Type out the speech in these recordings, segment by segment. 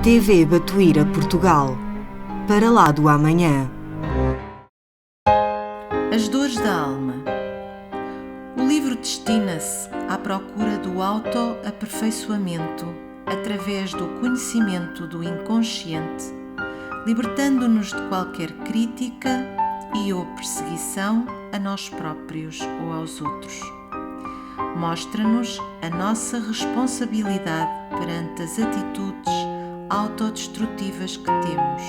TV Batuíra Portugal. Para lá do amanhã. As dores da alma. O livro destina-se à procura do autoaperfeiçoamento através do conhecimento do inconsciente, libertando-nos de qualquer crítica e ou perseguição a nós próprios ou aos outros. Mostra-nos a nossa responsabilidade perante as atitudes autodestrutivas que temos.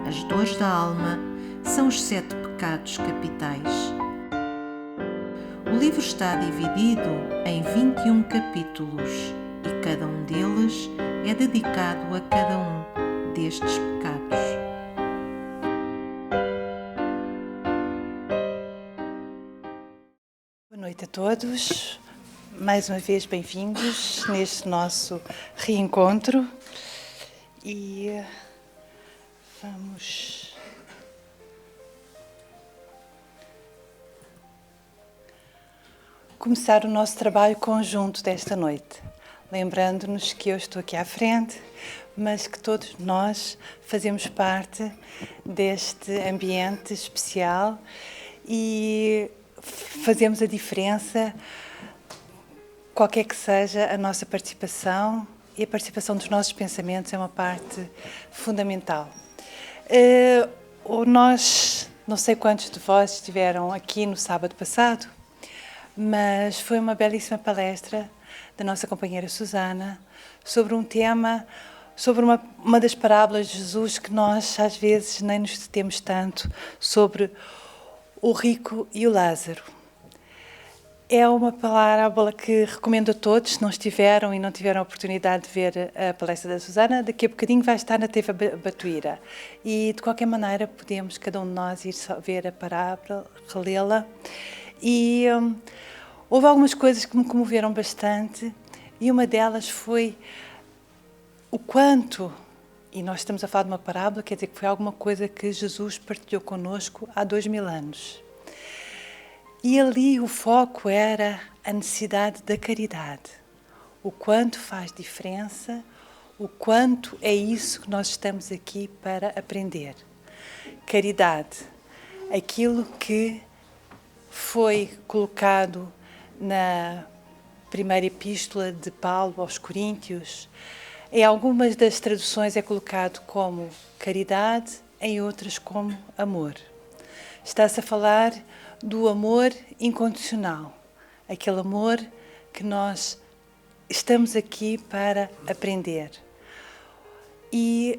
As dores da alma são os 7 pecados capitais. O livro está dividido em 21 capítulos e cada um deles é dedicado a cada um destes pecados. Boa noite a todos, mais uma vez bem-vindos neste nosso reencontro e vamos começar o nosso trabalho conjunto desta noite, lembrando-nos que eu estou aqui à frente, mas que todos nós fazemos parte deste ambiente especial e fazemos a diferença, qualquer que seja a nossa participação, e a participação dos nossos pensamentos é uma parte fundamental. Nós, não sei quantos de vós estiveram aqui no sábado passado, mas foi uma belíssima palestra da nossa companheira Susana sobre um tema, sobre uma das parábolas de Jesus que nós às vezes nem nos detemos tanto, sobre o rico e o Lázaro. É uma parábola que recomendo a todos, se não estiveram e não tiveram a oportunidade de ver a palestra da Susana, daqui a bocadinho vai estar na TV Batuíra. E, de qualquer maneira, podemos, cada um de nós, ir ver a parábola, relê-la. E houve algumas coisas que me comoveram bastante, e uma delas foi o quanto, e nós estamos a falar de uma parábola, quer dizer que foi alguma coisa que Jesus partilhou connosco há 2000 anos. E ali o foco era a necessidade da caridade. O quanto faz diferença, o quanto é isso que nós estamos aqui para aprender. Caridade, aquilo que foi colocado na primeira epístola de Paulo aos Coríntios, em algumas das traduções é colocado como caridade, em outras como amor. Está-se a falar do amor incondicional, aquele amor que nós estamos aqui para aprender. E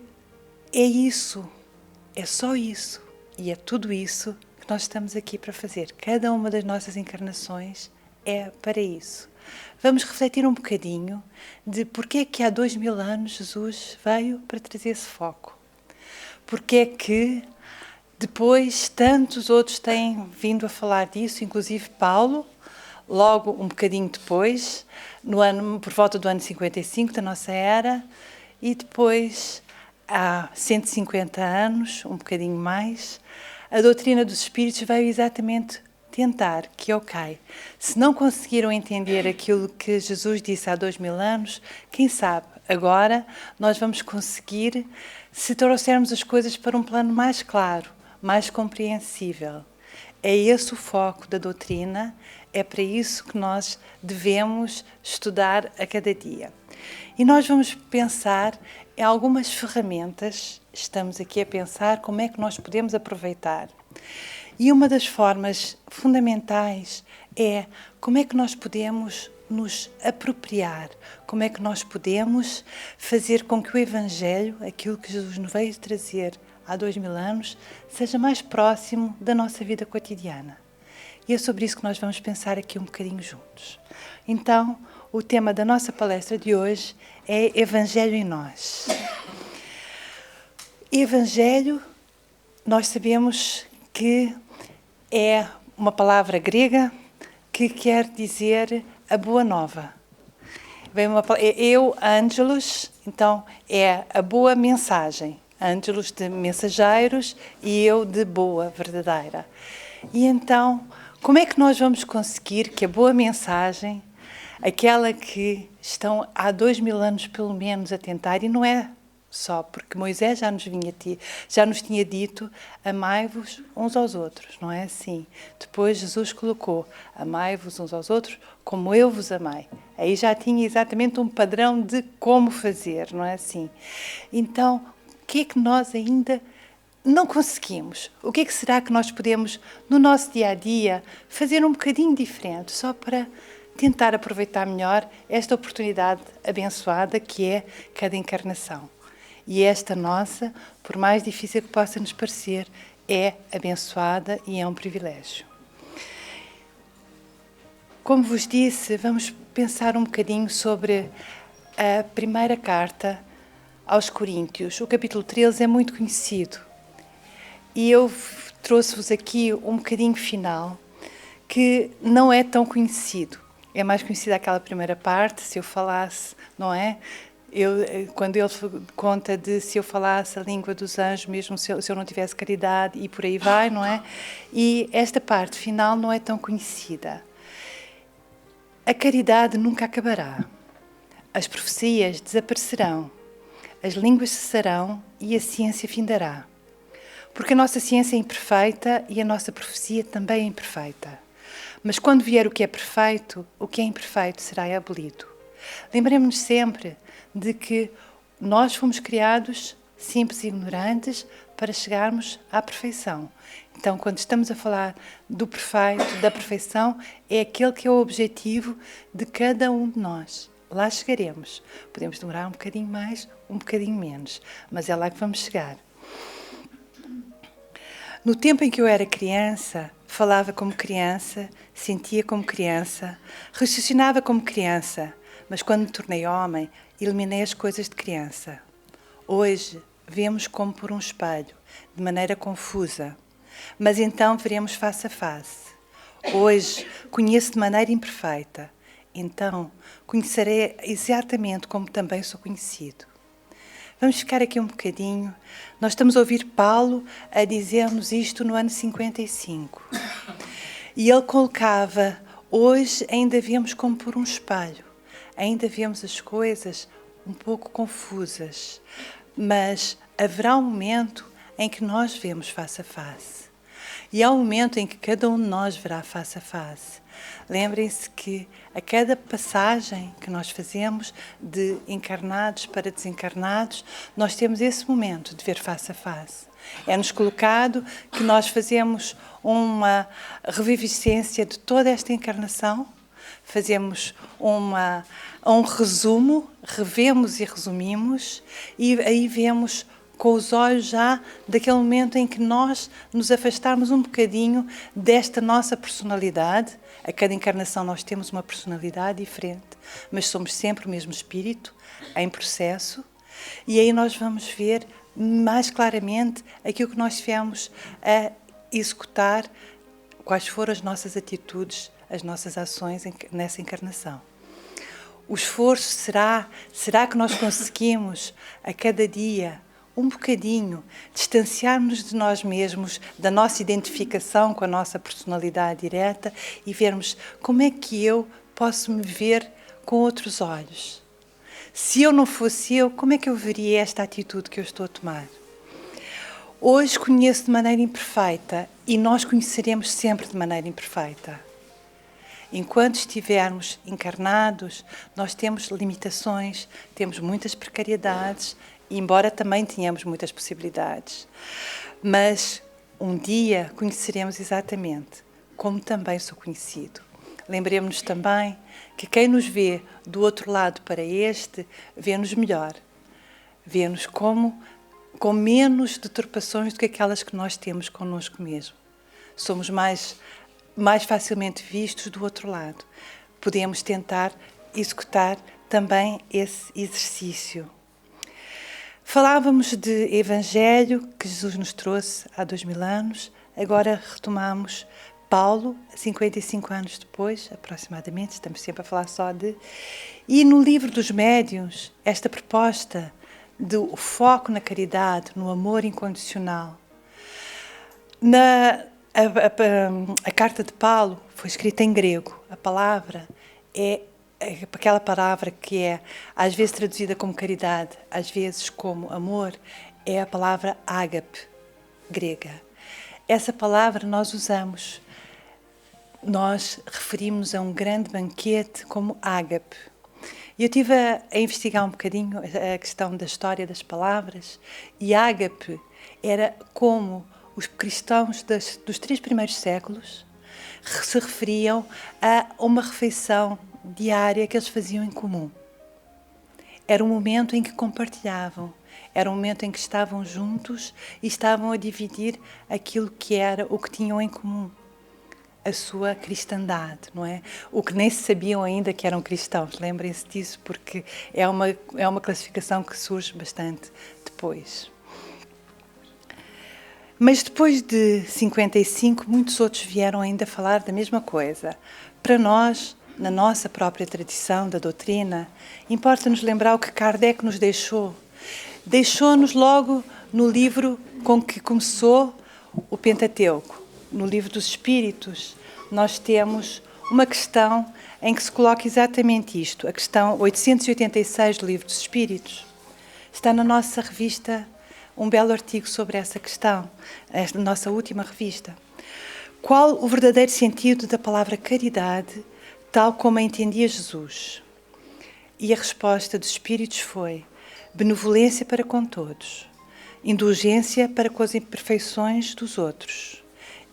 é isso, é só isso, e é tudo isso que nós estamos aqui para fazer. Cada uma das nossas encarnações é para isso. Vamos refletir um bocadinho de porque é que há 2000 anos Jesus veio para trazer esse foco. Porque é que depois tantos outros têm vindo a falar disso, inclusive Paulo, logo um bocadinho depois, por volta do ano 55 da nossa era, e depois, há 150 anos, um bocadinho mais, a doutrina dos Espíritos veio exatamente tentar que, ok, se não conseguiram entender aquilo que Jesus disse há 2000 anos, quem sabe, agora nós vamos conseguir, se trouxermos as coisas para um plano mais claro, mais compreensível. É esse o foco da doutrina, é para isso que nós devemos estudar a cada dia. E nós vamos pensar em algumas ferramentas, estamos aqui a pensar como é que nós podemos aproveitar. E uma das formas fundamentais é como é que nós podemos nos apropriar, como é que nós podemos fazer com que o Evangelho, aquilo que Jesus nos veio trazer há 2000 anos, seja mais próximo da nossa vida cotidiana. E é sobre isso que nós vamos pensar aqui um bocadinho juntos. Então, o tema da nossa palestra de hoje é Evangelho em nós. Evangelho, nós sabemos que é uma palavra grega que quer dizer a boa nova. Angelos, então é a boa mensagem. Ângelos de mensageiros e eu de boa, verdadeira. E então, como é que nós vamos conseguir que a boa mensagem, aquela que estão há 2000 anos pelo menos a tentar, e não é só, porque Moisés já nos tinha dito: amai-vos uns aos outros, não é assim? Depois Jesus colocou: amai-vos uns aos outros como eu vos amei. Aí já tinha exatamente um padrão de como fazer, não é assim? Então, o que é que nós ainda não conseguimos? O que é que será que nós podemos, no nosso dia-a-dia, fazer um bocadinho diferente, só para tentar aproveitar melhor esta oportunidade abençoada que é cada encarnação? E esta nossa, por mais difícil que possa nos parecer, é abençoada e é um privilégio. Como vos disse, vamos pensar um bocadinho sobre a primeira carta aos Coríntios. O capítulo 13 é muito conhecido. E eu trouxe-vos aqui um bocadinho final, que não é tão conhecido. É mais conhecida aquela primeira parte, se eu falasse, não é? Quando ele conta de se eu falasse a língua dos anjos, mesmo se eu não tivesse caridade, e por aí vai, não é? E esta parte final não é tão conhecida. A caridade nunca acabará. As profecias desaparecerão. As línguas cessarão e a ciência findará. Porque a nossa ciência é imperfeita e a nossa profecia também é imperfeita. Mas quando vier o que é imperfeito será abolido. Lembremos-nos sempre de que nós fomos criados simples e ignorantes para chegarmos à perfeição. Então, quando estamos a falar do perfeito, da perfeição, é aquele que é o objetivo de cada um de nós. Lá chegaremos. Podemos demorar um bocadinho mais, um bocadinho menos, mas é lá que vamos chegar. No tempo em que eu era criança, falava como criança, sentia como criança, raciocinava como criança, mas quando me tornei homem, eliminei as coisas de criança. Hoje, vemos como por um espelho, de maneira confusa, mas então veremos face a face. Hoje, conheço de maneira imperfeita, então conhecerei exatamente como também sou conhecido. Vamos ficar aqui um bocadinho. Nós estamos a ouvir Paulo a dizer-nos isto no ano 55. E ele colocava: hoje ainda vemos como por um espelho. Ainda vemos as coisas um pouco confusas. Mas haverá um momento em que nós vemos face a face. E há um momento em que cada um de nós verá face a face. Lembrem-se que a cada passagem que nós fazemos de encarnados para desencarnados, nós temos esse momento de ver face a face. É-nos colocado que nós fazemos uma reviviscência de toda esta encarnação, fazemos um resumo, revemos e resumimos, e aí vemos com os olhos já daquele momento em que nós nos afastarmos um bocadinho desta nossa personalidade. A cada encarnação nós temos uma personalidade diferente, mas somos sempre o mesmo espírito, em processo, e aí nós vamos ver mais claramente aquilo que nós tivemos a executar, quais foram as nossas atitudes, as nossas ações nessa encarnação. O esforço será que nós conseguimos a cada dia um bocadinho distanciarmos de nós mesmos, da nossa identificação com a nossa personalidade direta e vermos como é que eu posso me ver com outros olhos. Se eu não fosse eu, como é que eu veria esta atitude que eu estou a tomar? Hoje conheço de maneira imperfeita e nós conheceremos sempre de maneira imperfeita. Enquanto estivermos encarnados, nós temos limitações, temos muitas precariedades, embora também tenhamos muitas possibilidades. Mas um dia conheceremos exatamente como também sou conhecido. Lembremos-nos também que quem nos vê do outro lado para este, vê-nos melhor. Vê-nos com menos deturpações do que aquelas que nós temos connosco mesmo. Somos mais facilmente vistos do outro lado. Podemos tentar executar também esse exercício. Falávamos de Evangelho que Jesus nos trouxe há 2000 anos, agora retomamos Paulo, 55 anos depois, aproximadamente, estamos sempre a falar só de... E no livro dos médiuns, esta proposta do foco na caridade, no amor incondicional. A carta de Paulo foi escrita em grego, a palavra é aquela palavra que é às vezes traduzida como caridade, às vezes como amor, é a palavra ágape, grega. Essa palavra nós usamos, nós referimos a um grande banquete como ágape. E eu estive a investigar um bocadinho a questão da história das palavras, e ágape era como os cristãos dos 3 primeiros séculos se referiam a uma refeição diária que eles faziam em comum. Era um momento em que compartilhavam, era um momento em que estavam juntos e estavam a dividir aquilo que era o que tinham em comum, a sua cristandade, não é? O que nem se sabiam ainda que eram cristãos, lembrem-se disso, porque é uma classificação que surge bastante depois. Mas depois de 55, muitos outros vieram ainda falar da mesma coisa. Para nós, na nossa própria tradição da doutrina, importa-nos lembrar o que Kardec nos deixou. Deixou-nos logo no livro com que começou o Pentateuco, no livro dos Espíritos. Nós temos uma questão em que se coloca exatamente isto, a questão 886 do livro dos Espíritos. Está na nossa revista um belo artigo sobre essa questão, esta nossa última revista. Qual o verdadeiro sentido da palavra caridade, tal como a entendia Jesus? E a resposta dos Espíritos foi: benevolência para com todos, indulgência para com as imperfeições dos outros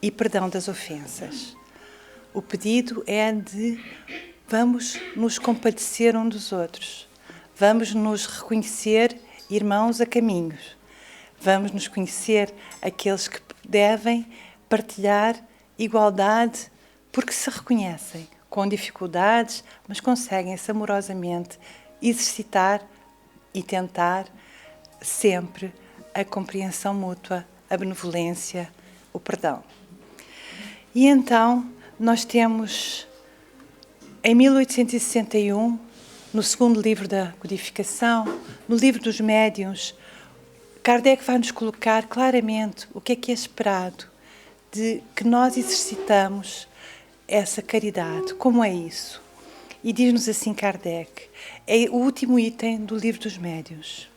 e perdão das ofensas. O pedido é de vamos nos compadecer uns dos outros, vamos nos reconhecer irmãos a caminhos, vamos nos conhecer aqueles que devem partilhar igualdade porque se reconhecem com dificuldades, mas conseguem-se amorosamente exercitar e tentar sempre a compreensão mútua, a benevolência, o perdão. E então nós temos, em 1861, no segundo livro da codificação, no livro dos médiuns, Kardec vai nos colocar claramente o que é esperado de que nós exercitamos essa caridade. Como é isso? E diz-nos assim Kardec, é o último item do livro dos médiuns.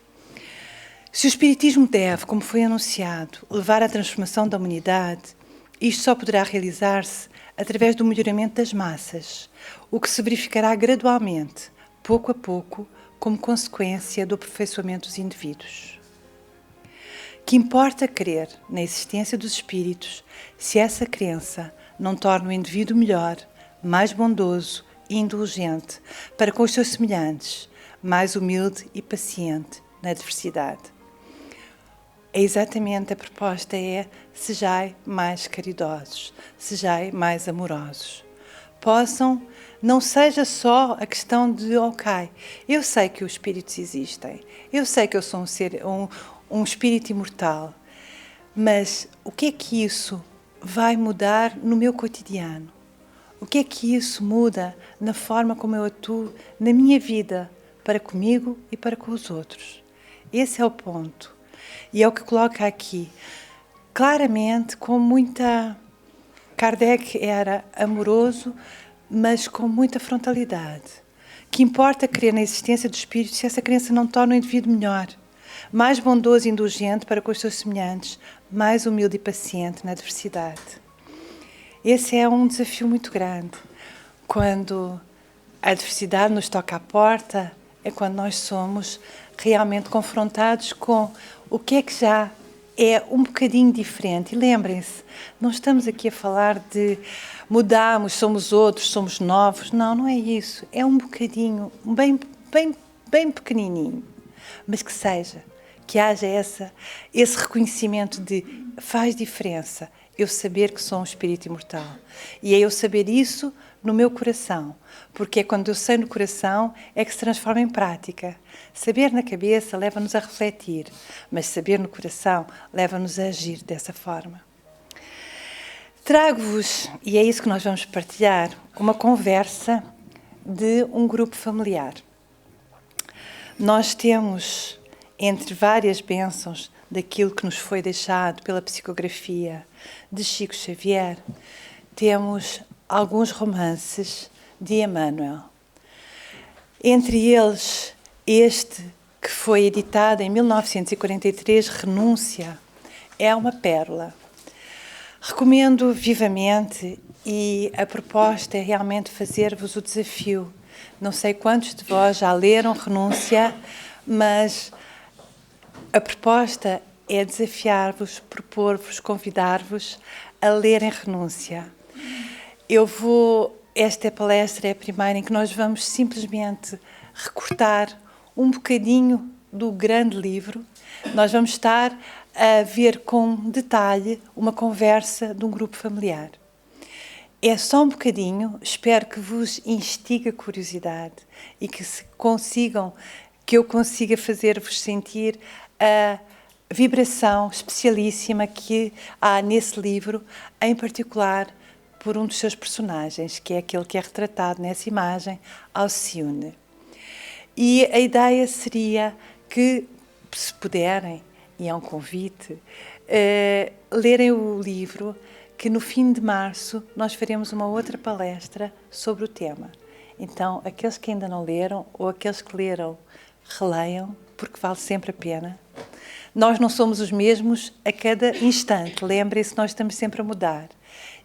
Se o Espiritismo deve, como foi anunciado, levar à transformação da humanidade, isto só poderá realizar-se através do melhoramento das massas, o que se verificará gradualmente, pouco a pouco, como consequência do aperfeiçoamento dos indivíduos. Que importa crer na existência dos espíritos se essa crença não torna o indivíduo melhor, mais bondoso e indulgente para com os seus semelhantes, mais humilde e paciente na adversidade. É exatamente a proposta sejai mais caridosos, sejai mais amorosos. Não seja só a questão de, ok, eu sei que os espíritos existem, eu sei que eu sou um espírito imortal, mas o que é que isso vai mudar no meu cotidiano? O que é que isso muda na forma como eu atuo na minha vida, para comigo e para com os outros? Esse é o ponto. E é o que coloca aqui, claramente, com muita... Kardec era amoroso, mas com muita frontalidade. Que importa crer na existência do espírito se essa crença não torna o indivíduo melhor, mais bondoso e indulgente para com os seus semelhantes, mais humilde e paciente na adversidade. Esse é um desafio muito grande. Quando a adversidade nos toca à porta, é quando nós somos realmente confrontados com o que é que já é um bocadinho diferente. E lembrem-se, não estamos aqui a falar de mudamos, somos outros, somos novos. Não, não é isso. É um bocadinho, bem pequenininho, mas que haja esse reconhecimento de faz diferença eu saber que sou um espírito imortal. E é eu saber isso no meu coração, porque é quando eu sei no coração é que se transforma em prática. Saber na cabeça leva-nos a refletir, mas saber no coração leva-nos a agir dessa forma. Trago-vos, e é isso que nós vamos partilhar, uma conversa de um grupo familiar. Nós temos, entre várias bênçãos daquilo que nos foi deixado pela psicografia de Chico Xavier, temos alguns romances de Emmanuel. Entre eles, este que foi editado em 1943, Renúncia, é uma pérola. Recomendo vivamente e a proposta é realmente fazer-vos o desafio. Não sei quantos de vós já leram Renúncia, mas a proposta é desafiar-vos, propor-vos, convidar-vos a lerem Renúncia. Esta palestra é a primeira em que nós vamos simplesmente recortar um bocadinho do grande livro. Nós vamos estar a ver com detalhe uma conversa de um grupo familiar. É só um bocadinho, espero que vos instigue a curiosidade e que eu consiga fazer-vos sentir a vibração especialíssima que há nesse livro, em particular por um dos seus personagens, que é aquele que é retratado nessa imagem, Alcione. E a ideia seria que, se puderem, e é um convite, lerem o livro, que no fim de março nós faremos uma outra palestra sobre o tema. Então, aqueles que ainda não leram, ou aqueles que leram, releiam, porque vale sempre a pena. Nós não somos os mesmos a cada instante, lembrem-se, nós estamos sempre a mudar.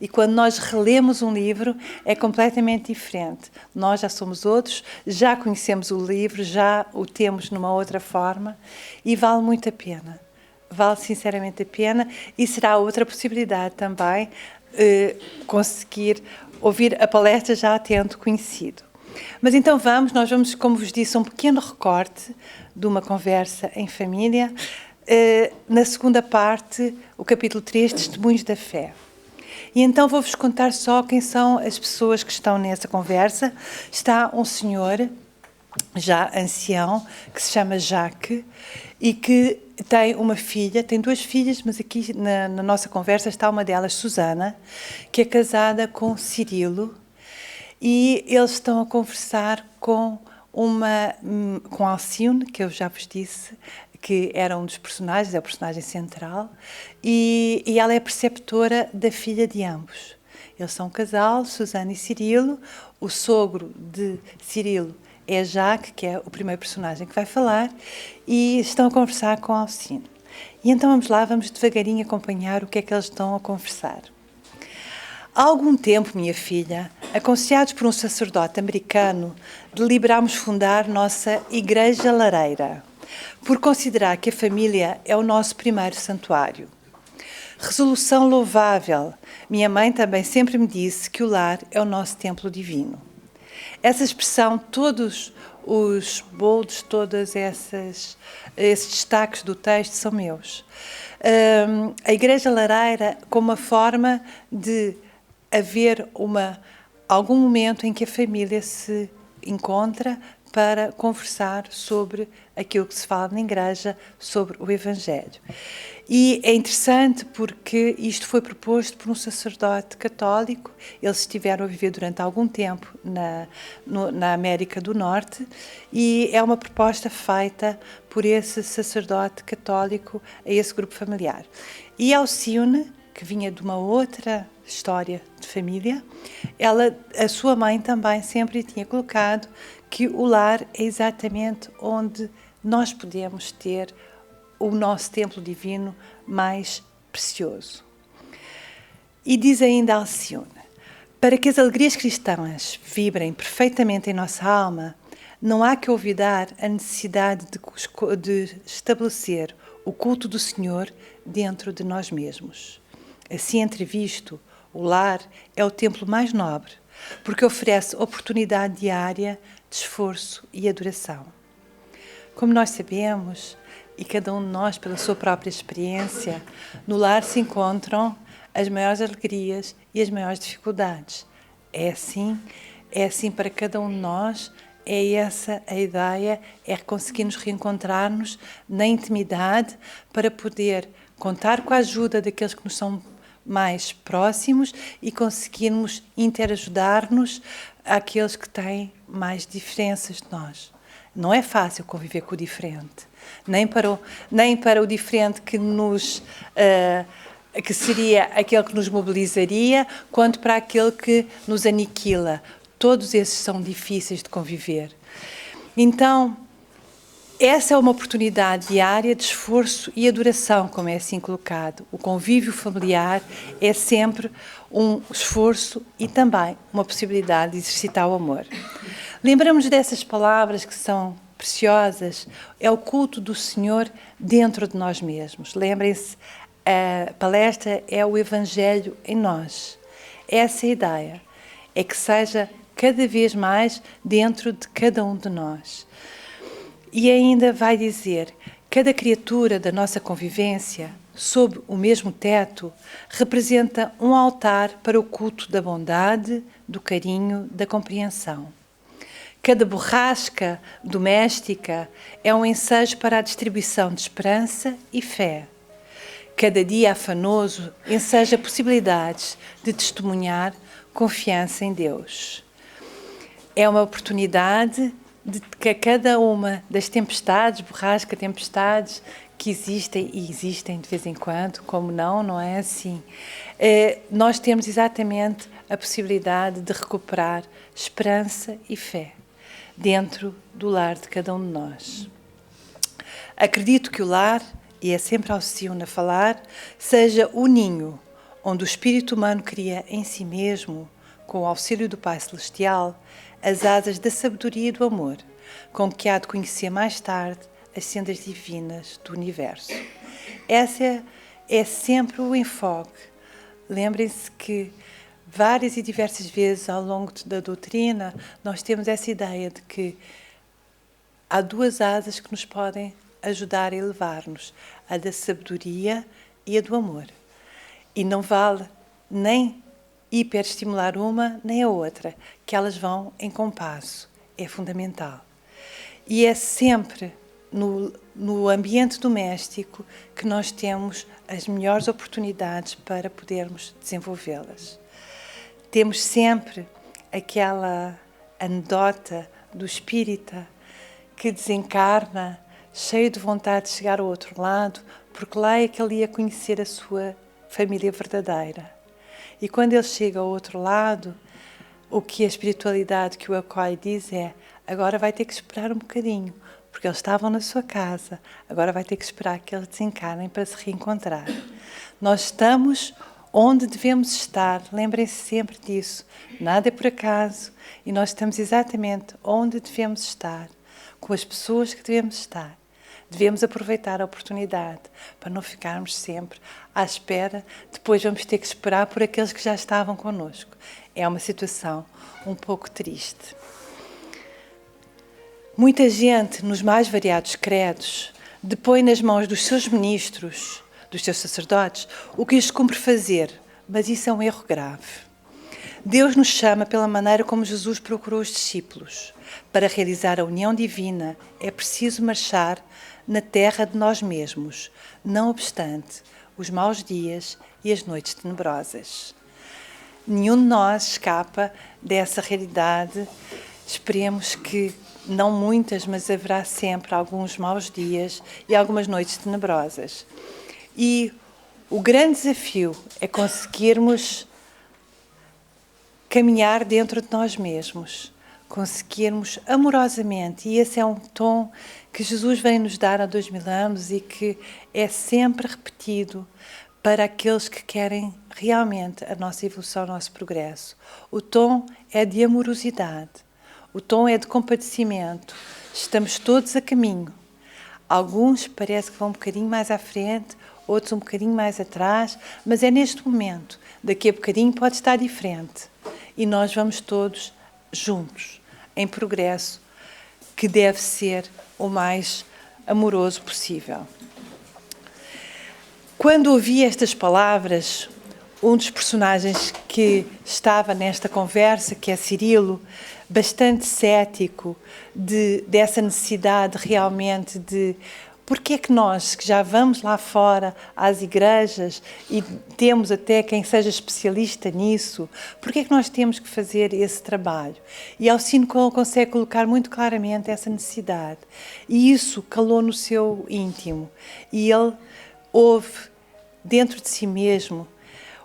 E quando nós relemos um livro, é completamente diferente. Nós já somos outros, já conhecemos o livro, já o temos numa outra forma e vale muito a pena. Vale sinceramente a pena e será outra possibilidade também conseguir ouvir a palestra já tendo conhecido. Mas então nós vamos, como vos disse, um pequeno recorte de uma conversa em família. Na segunda parte, o capítulo 3, Testemunhos da Fé. E então vou-vos contar só quem são as pessoas que estão nessa conversa. Está um senhor, já ancião, que se chama Jacques e que tem uma filha, tem duas filhas, mas aqui na nossa conversa está uma delas, Susana, que é casada com Cirilo, e eles estão a conversar com Alcione, que eu já vos disse, que era um dos personagens, é o personagem central, e ela é preceptora da filha de ambos. Eles são um casal, Susana e Cirilo. O sogro de Cirilo é Jacques, que é o primeiro personagem que vai falar, e estão a conversar com Alcione. E então vamos lá, vamos devagarinho acompanhar o que é que eles estão a conversar. Há algum tempo, minha filha, aconselhados por um sacerdote americano, deliberámos fundar nossa Igreja Lareira, por considerar que a família é o nosso primeiro santuário. Resolução louvável. Minha mãe também sempre me disse que o lar é o nosso templo divino. Essa expressão, todos os boldos, todos esses destaques do texto são meus. A Igreja Lareira como uma forma de haver algum momento em que a família se encontra para conversar sobre aquilo que se fala na igreja, sobre o Evangelho. E é interessante porque isto foi proposto por um sacerdote católico. Eles estiveram a viver durante algum tempo na América do Norte e é uma proposta feita por esse sacerdote católico a esse grupo familiar. E Alcione, que vinha de uma outra história de família, a sua mãe também sempre tinha colocado que o lar é exatamente onde nós podemos ter o nosso templo divino mais precioso. E diz ainda Alcione: para que as alegrias cristãs vibrem perfeitamente em nossa alma, não há que olvidar a necessidade de estabelecer o culto do Senhor dentro de nós mesmos. Assim entrevisto, o lar é o templo mais nobre, porque oferece oportunidade diária de esforço e adoração. Como nós sabemos, e cada um de nós pela sua própria experiência, no lar se encontram as maiores alegrias e as maiores dificuldades. É assim para cada um de nós, é essa a ideia, é conseguir nos reencontrar-nos na intimidade para poder contar com a ajuda daqueles que nos são mais próximos e conseguirmos interajudar-nos àqueles que têm mais diferenças de nós. Não é fácil conviver com o diferente, nem para o diferente que seria aquele que nos mobilizaria, quanto para aquele que nos aniquila. Todos esses são difíceis de conviver. Então, essa é uma oportunidade diária de esforço e adoração, como é assim colocado. O convívio familiar é sempre um esforço e também uma possibilidade de exercitar o amor. Lembramos dessas palavras que são preciosas, é o culto do Senhor dentro de nós mesmos. Lembrem-se, a palestra é o Evangelho em nós. Essa é a ideia, é que seja cada vez mais dentro de cada um de nós. E ainda vai dizer, cada criatura da nossa convivência, sob o mesmo teto, representa um altar para o culto da bondade, do carinho, da compreensão. Cada borrasca doméstica é um ensejo para a distribuição de esperança e fé. Cada dia afanoso enseja possibilidades de testemunhar confiança em Deus. É uma oportunidade de que a cada uma das tempestades, borrasca, tempestades que existem e existem de vez em quando, como não é assim? Nós temos exatamente a possibilidade de recuperar esperança e fé dentro do lar de cada um de nós. Acredito que o lar, e é sempre Alcione a falar, seja o ninho onde o espírito humano cria em si mesmo, com o auxílio do Pai Celestial, as asas da sabedoria e do amor, com que há de conhecer mais tarde as sendas divinas do universo. Essa é sempre o enfoque. Lembrem-se que várias e diversas vezes ao longo da doutrina nós temos essa ideia de que há duas asas que nos podem ajudar a elevar-nos, a da sabedoria e a do amor. E não vale nem hiperestimular uma nem a outra, que elas vão em compasso. É fundamental. E é sempre no ambiente doméstico que nós temos as melhores oportunidades para podermos desenvolvê-las. Temos sempre aquela anedota do espírita que desencarna, cheio de vontade de chegar ao outro lado, porque lá é que ele ia conhecer a sua família verdadeira. E quando ele chega ao outro lado, o que a espiritualidade que o acolhe diz é: agora vai ter que esperar um bocadinho, porque eles estavam na sua casa, agora vai ter que esperar que eles desencarnem para se reencontrar. Nós estamos onde devemos estar, lembrem-se sempre disso, nada é por acaso, e nós estamos exatamente onde devemos estar, com as pessoas que devemos estar. Devemos aproveitar a oportunidade para não ficarmos sempre à espera, depois vamos ter que esperar por aqueles que já estavam connosco. É uma situação um pouco triste. Muita gente, nos mais variados credos, depõe nas mãos dos seus ministros, dos seus sacerdotes, o que lhes cumpre fazer, mas isso é um erro grave. Deus nos chama pela maneira como Jesus procurou os discípulos. Para realizar a união divina, é preciso marchar na terra de nós mesmos, não obstante os maus dias e as noites tenebrosas. Nenhum de nós escapa dessa realidade. Esperemos que não muitas, mas haverá sempre alguns maus dias e algumas noites tenebrosas. E o grande desafio é conseguirmos caminhar dentro de nós mesmos, conseguirmos amorosamente, e esse é um tom que Jesus vem nos dar há 2000 anos e que é sempre repetido para aqueles que querem realmente a nossa evolução, o nosso progresso. O tom é de amorosidade, o tom é de compadecimento. Estamos todos a caminho. Alguns parece que vão um bocadinho mais à frente, outros um bocadinho mais atrás, mas é neste momento. Daqui a bocadinho pode estar diferente. E nós vamos todos juntos, em progresso, que deve ser o mais amoroso possível. Quando ouvi estas palavras, um dos personagens que estava nesta conversa, que é Cirilo, bastante cético dessa necessidade realmente de porque é que nós, que já vamos lá fora às igrejas e temos até quem seja especialista nisso, porque é que nós temos que fazer esse trabalho? E Alcione consegue colocar muito claramente essa necessidade. E isso calou no seu íntimo. E ele ouve dentro de si mesmo: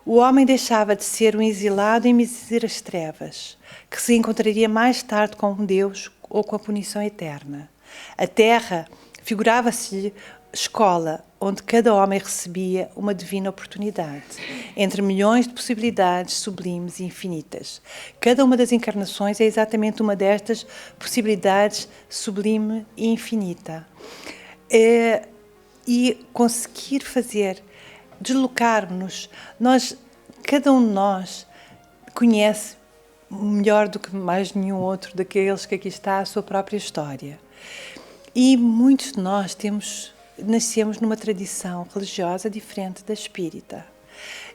o homem deixava de ser um exilado em míseras trevas, que se encontraria mais tarde com Deus ou com a punição eterna. A terra figurava-se-lhe escola, onde cada homem recebia uma divina oportunidade, entre milhões de possibilidades sublimes e infinitas. Cada uma das encarnações é exatamente uma destas possibilidades sublime e infinita. E conseguir fazer, deslocar-nos, cada um de nós conhece melhor do que mais nenhum outro daqueles que aqui está a sua própria história. E muitos de nós nascemos numa tradição religiosa diferente da espírita.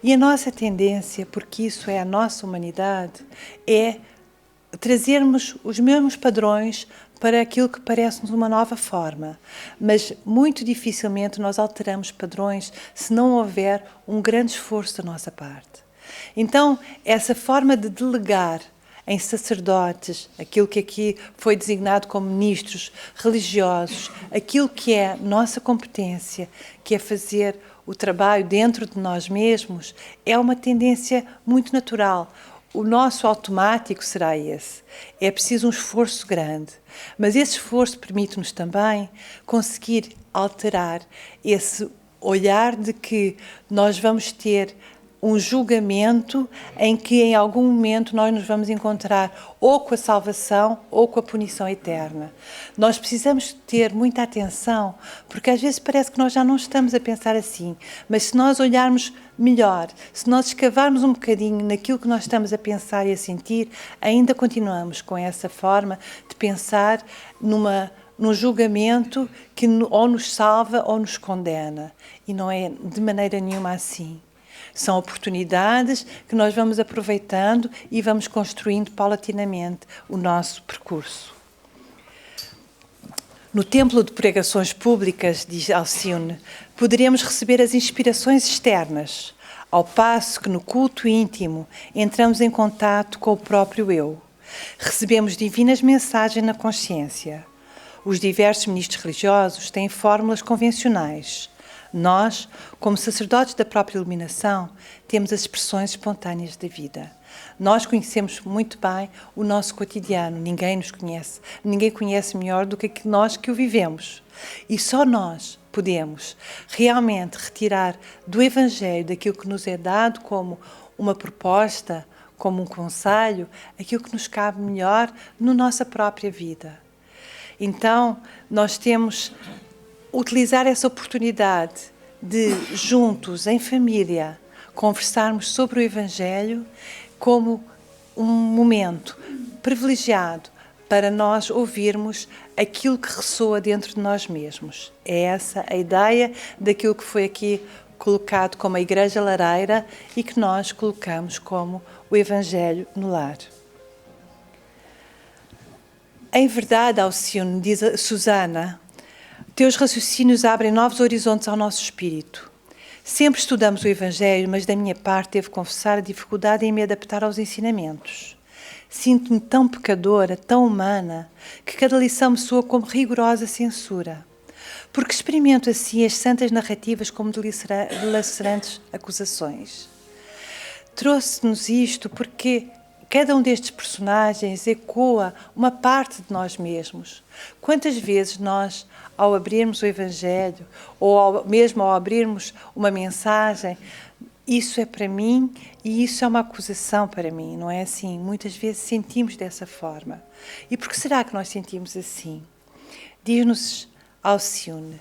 E a nossa tendência, porque isso é a nossa humanidade, é trazermos os mesmos padrões para aquilo que parece-nos uma nova forma. Mas muito dificilmente nós alteramos padrões se não houver um grande esforço da nossa parte. Então, essa forma de delegar em sacerdotes, aquilo que aqui foi designado como ministros religiosos, aquilo que é nossa competência, que é fazer o trabalho dentro de nós mesmos, é uma tendência muito natural. O nosso automático será esse. É preciso um esforço grande, mas esse esforço permite-nos também conseguir alterar esse olhar de que nós vamos ter um julgamento em que em algum momento nós nos vamos encontrar ou com a salvação ou com a punição eterna. Nós precisamos ter muita atenção, porque às vezes parece que nós já não estamos a pensar assim, mas se nós olharmos melhor, se nós escavarmos um bocadinho naquilo que nós estamos a pensar e a sentir, ainda continuamos com essa forma de pensar num julgamento que ou nos salva ou nos condena. E não é de maneira nenhuma assim. São oportunidades que nós vamos aproveitando e vamos construindo paulatinamente o nosso percurso. No templo de pregações públicas, diz Alcione, poderemos receber as inspirações externas, ao passo que no culto íntimo entramos em contato com o próprio eu. Recebemos divinas mensagens na consciência. Os diversos ministros religiosos têm fórmulas convencionais. Nós, como sacerdotes da própria iluminação, temos as expressões espontâneas da vida. Nós conhecemos muito bem o nosso cotidiano, ninguém nos conhece, ninguém conhece melhor do que nós que o vivemos. E só nós podemos realmente retirar do Evangelho, daquilo que nos é dado como uma proposta, como um conselho, aquilo que nos cabe melhor na nossa própria vida. Então, nós temos utilizar essa oportunidade de, juntos, em família, conversarmos sobre o Evangelho como um momento privilegiado para nós ouvirmos aquilo que ressoa dentro de nós mesmos. É essa a ideia daquilo que foi aqui colocado como a Igreja Lareira e que nós colocamos como o Evangelho no lar. Em verdade, Alcione, diz a Susana, teus raciocínios abrem novos horizontes ao nosso espírito. Sempre estudamos o Evangelho, mas da minha parte devo confessar a dificuldade em me adaptar aos ensinamentos. Sinto-me tão pecadora, tão humana, que cada lição me soa como rigorosa censura. Porque experimento assim as santas narrativas como dilacerantes acusações. Trouxe-nos isto porque cada um destes personagens ecoa uma parte de nós mesmos. Quantas vezes nós, ao abrirmos o Evangelho, ou mesmo ao abrirmos uma mensagem, isso é para mim e isso é uma acusação para mim, não é assim? Muitas vezes sentimos dessa forma. E por que será que nós sentimos assim? Diz-nos Alcione,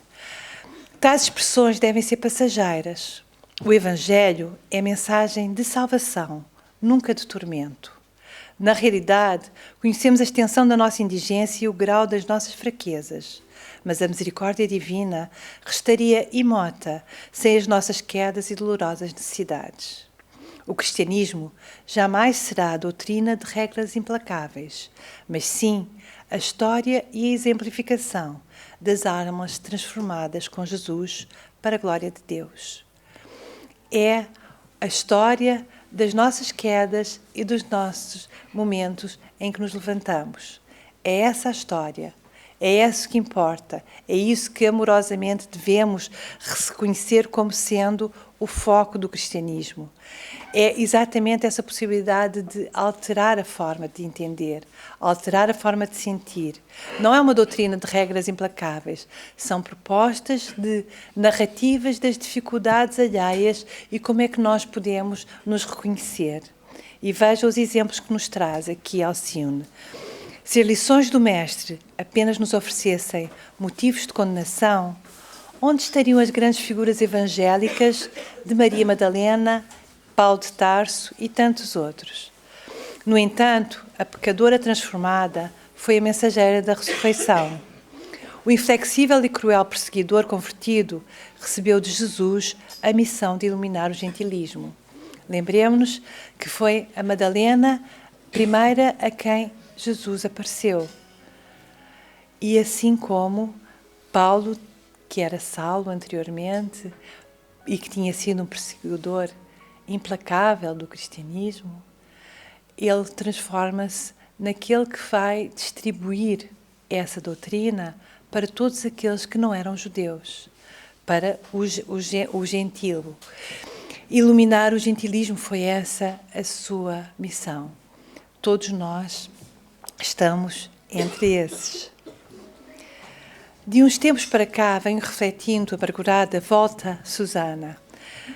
tais expressões devem ser passageiras. O Evangelho é mensagem de salvação, nunca de tormento. Na realidade, conhecemos a extensão da nossa indigência e o grau das nossas fraquezas, mas a misericórdia divina restaria imota sem as nossas quedas e dolorosas necessidades. O cristianismo jamais será a doutrina de regras implacáveis, mas sim a história e a exemplificação das almas transformadas com Jesus para a glória de Deus. É a história das nossas quedas e dos nossos momentos em que nos levantamos. É essa a história, é isso que importa, é isso que amorosamente devemos reconhecer como sendo o foco do cristianismo. é exatamente essa possibilidade de alterar a forma de entender, alterar a forma de sentir. Não é uma doutrina de regras implacáveis, são propostas de narrativas das dificuldades alheias e como é que nós podemos nos reconhecer. E veja os exemplos que nos traz aqui Alcione. Se as lições do Mestre apenas nos oferecessem motivos de condenação, onde estariam as grandes figuras evangélicas de Maria Madalena, Paulo de Tarso e tantos outros? No entanto, a pecadora transformada foi a mensageira da ressurreição. O inflexível e cruel perseguidor convertido recebeu de Jesus a missão de iluminar o gentilismo. Lembremos-nos que foi a Madalena primeira a quem Jesus apareceu. E assim como Paulo, que era Saulo anteriormente e que tinha sido um perseguidor implacável do cristianismo, ele transforma-se naquele que vai distribuir essa doutrina para todos aqueles que não eram judeus, para o gentile. Iluminar o gentilismo foi essa a sua missão. Todos nós estamos entre esses. De uns tempos para cá, venho refletindo amargurada volta Susana,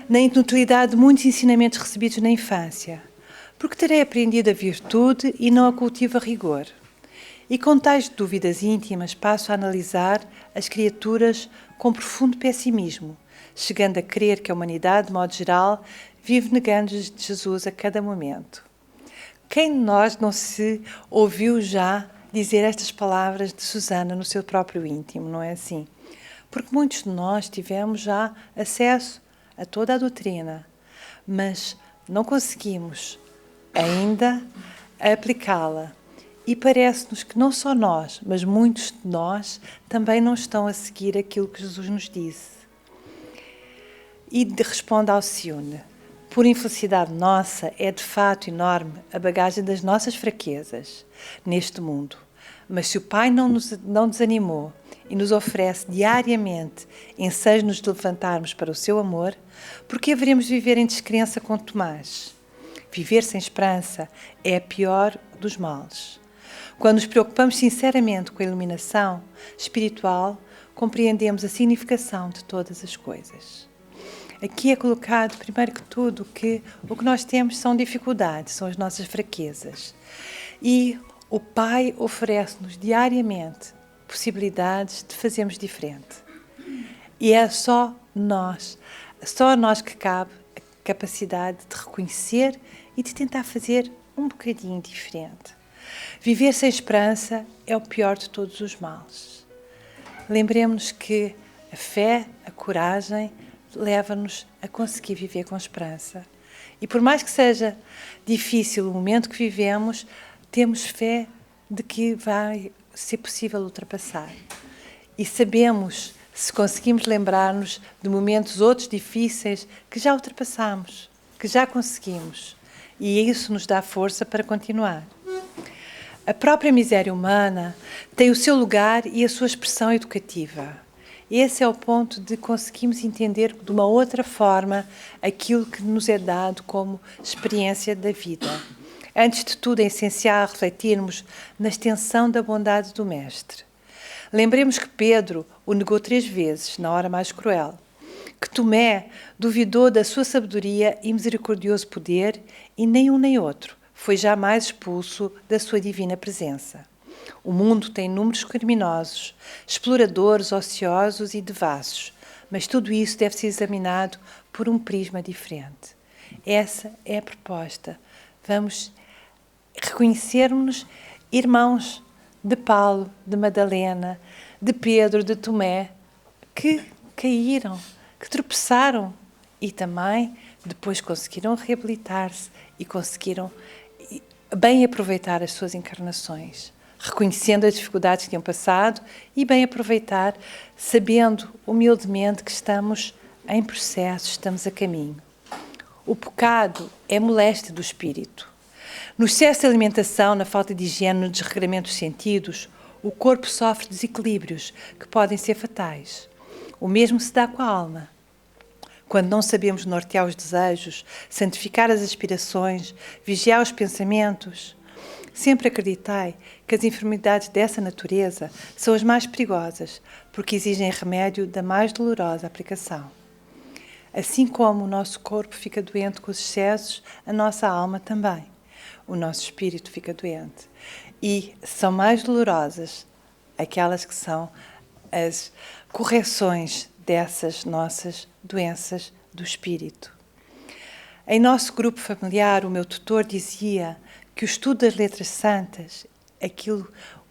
na inutilidade de muitos ensinamentos recebidos na infância, porque terei aprendido a virtude e não a cultivo a rigor. E com tais dúvidas íntimas passo a analisar as criaturas com profundo pessimismo, chegando a crer que a humanidade, de modo geral, vive negando Jesus a cada momento. Quem de nós não se ouviu já dizer estas palavras de Susana no seu próprio íntimo, não é assim? Porque muitos de nós tivemos já acesso a toda a doutrina, mas não conseguimos ainda aplicá-la. E parece-nos que não só nós, mas muitos de nós também não estão a seguir aquilo que Jesus nos disse. E responde Alcione: por infelicidade nossa, é de fato enorme a bagagem das nossas fraquezas neste mundo. Mas se o Pai não nos animou e nos oferece diariamente ensejos de levantarmos para o seu amor, por que haveremos de viver em descrença com Tomás? Viver sem esperança é a pior dos males. Quando nos preocupamos sinceramente com a iluminação espiritual, compreendemos a significação de todas as coisas. Aqui é colocado, primeiro que tudo, que o que nós temos são dificuldades, são as nossas fraquezas. E o Pai oferece-nos diariamente possibilidades de fazermos diferente. E é só a nós que cabe a capacidade de reconhecer e de tentar fazer um bocadinho diferente. Viver sem esperança é o pior de todos os males. Lembremos-nos que a fé, a coragem, leva-nos a conseguir viver com esperança. E por mais que seja difícil o momento que vivemos, temos fé de que vai ser possível ultrapassar. E sabemos, se conseguimos lembrar-nos de momentos outros difíceis, que já ultrapassamos, que já conseguimos. E isso nos dá força para continuar. A própria miséria humana tem o seu lugar e a sua expressão educativa. Esse é o ponto de conseguirmos entender de uma outra forma aquilo que nos é dado como experiência da vida. Antes de tudo, é essencial refletirmos na extensão da bondade do Mestre. Lembremos que Pedro o negou 3 vezes, na hora mais cruel. Que Tomé duvidou da sua sabedoria e misericordioso poder e nem um nem outro foi jamais expulso da sua divina presença. O mundo tem inúmeros criminosos, exploradores, ociosos e devassos, mas tudo isso deve ser examinado por um prisma diferente. Essa é a proposta. Vamos reconhecermos-nos irmãos de Paulo, de Madalena, de Pedro, de Tomé, que caíram, que tropeçaram e também depois conseguiram reabilitar-se e conseguiram bem aproveitar as suas encarnações, reconhecendo as dificuldades que tinham passado e bem aproveitar, sabendo humildemente que estamos em processo, estamos a caminho. O pecado é moléstia do espírito. No excesso de alimentação, na falta de higiene, no desregramento dos sentidos, o corpo sofre desequilíbrios que podem ser fatais. O mesmo se dá com a alma. quando não sabemos nortear os desejos, santificar as aspirações, vigiar os pensamentos. Sempre acreditai que as enfermidades dessa natureza são as mais perigosas, porque exigem remédio da mais dolorosa aplicação. Assim como o nosso corpo fica doente com os excessos, a nossa alma também. O nosso espírito fica doente. E são mais dolorosas aquelas que são as correções dessas nossas doenças do espírito. Em nosso grupo familiar, o meu tutor dizia que o estudo das letras santas,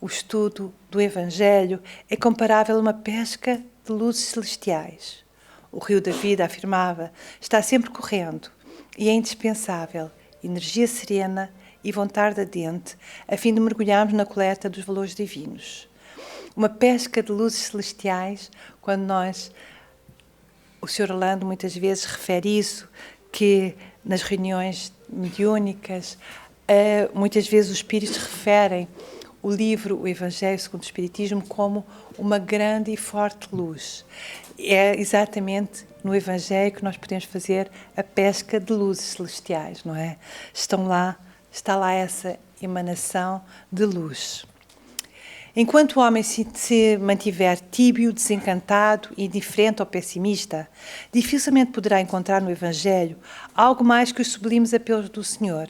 o estudo do Evangelho, é comparável a uma pesca de luzes celestiais. O rio da vida, afirmava, está sempre correndo e é indispensável energia serena e vontade ardente a fim de mergulharmos na coleta dos valores divinos. Uma pesca de luzes celestiais, quando o Sr. Orlando muitas vezes refere isso, que nas reuniões mediúnicas, muitas vezes os espíritos referem o livro, o Evangelho segundo o Espiritismo, como uma grande e forte luz. É exatamente no Evangelho que nós podemos fazer a pesca de luzes celestiais, não é? Está lá essa emanação de luz. Enquanto o homem se mantiver tíbio, desencantado, indiferente ou pessimista, dificilmente poderá encontrar no Evangelho algo mais que os sublimes apelos do Senhor.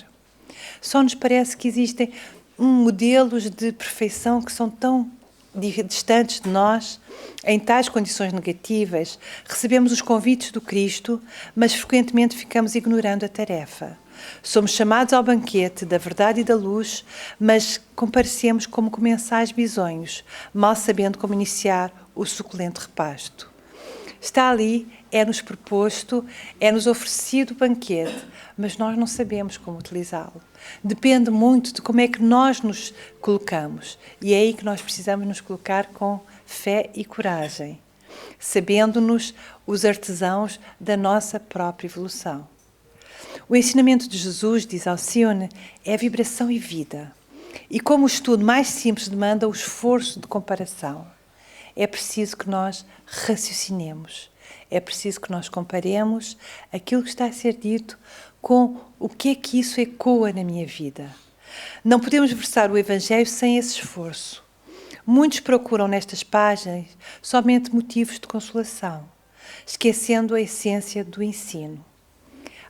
Só nos parece que existem modelos de perfeição que são tão distantes de nós, em tais condições negativas, recebemos os convites do Cristo, mas frequentemente ficamos ignorando a tarefa. Somos chamados ao banquete da verdade e da luz, mas comparecemos como comensais bisonhos, mal sabendo como iniciar o suculento repasto. Está ali, é-nos proposto, é-nos oferecido o banquete, mas nós não sabemos como utilizá-lo. Depende muito de como é que nós nos colocamos, e é aí que nós precisamos nos colocar com fé e coragem, sabendo-nos os artesãos da nossa própria evolução. O ensinamento de Jesus, diz Alcione, é vibração e vida. E como o estudo mais simples demanda o esforço de comparação, é preciso que nós raciocinemos. É preciso que nós comparemos aquilo que está a ser dito com o que é que isso ecoa na minha vida. Não podemos versar o Evangelho sem esse esforço. Muitos procuram nestas páginas somente motivos de consolação, esquecendo a essência do ensino.